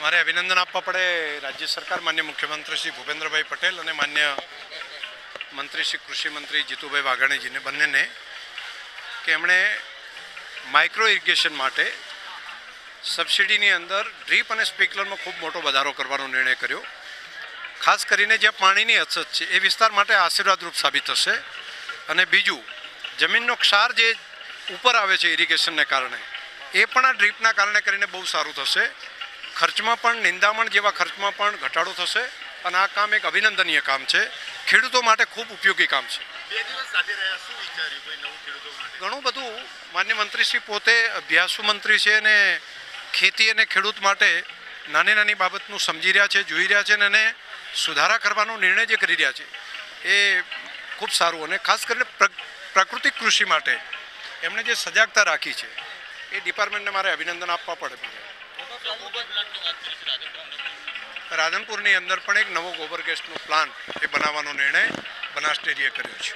મારે અભિનંદન આપવા પડે રાજ્ય સરકાર, માન્ય મુખ્યમંત્રી શ્રી ભૂપેન્દ્રભાઈ પટેલ અને માન્ય મંત્રી શ્રી કૃષિ મંત્રી જીતુભાઈ વાઘાણીજીને બંનેને કે એમણે માઇક્રો ઇરિગેશન માટે સબસિડીની અંદર ડ્રીપ અને સ્પ્રિંકલરમાં ખૂબ મોટો વધારો કરવાનો નિર્ણય કર્યો. ખાસ કરીને જ્યાં પાણીની અછત છે એ વિસ્તાર માટે આશીર્વાદરૂપ સાબિત થશે. અને બીજું, જમીનનો ક્ષાર જે ઉપર આવે છે ઇરિગેશનને કારણે, એ પણ આ ડ્રીપના કારણે કરીને બહુ સારું થશે. ખર્ચમાં પણ, નિંદામણ જેવા ખર્ચમાં પણ ઘટાડો થશે અને આ કામ એક અભિનંદનીય કામ છે. ખેડૂતો માટે ખૂબ ઉપયોગી કામ છે. ઘણું બધું. માન્ય મંત્રીશ્રી પોતે અભ્યાસુ મંત્રી છે અને ખેતી અને ખેડૂત માટે નાની નાની બાબતનું સમજી રહ્યા છે, જોઈ રહ્યા છે અને એને સુધારા કરવાનો નિર્ણય જે કરી રહ્યા છે એ ખૂબ સારું. અને ખાસ કરીને પ્રાકૃતિક કૃષિ માટે એમણે જે સજાગતા રાખી છે એ ડિપાર્ટમેન્ટને મારે અભિનંદન આપવા પડે. રાધનપુરની અંદર પણ એક નવો ગોબર ગેસનો પ્લાન્ટ એ બનાવવાનો નિર્ણય બનાસ ડેરીએ કર્યો છે.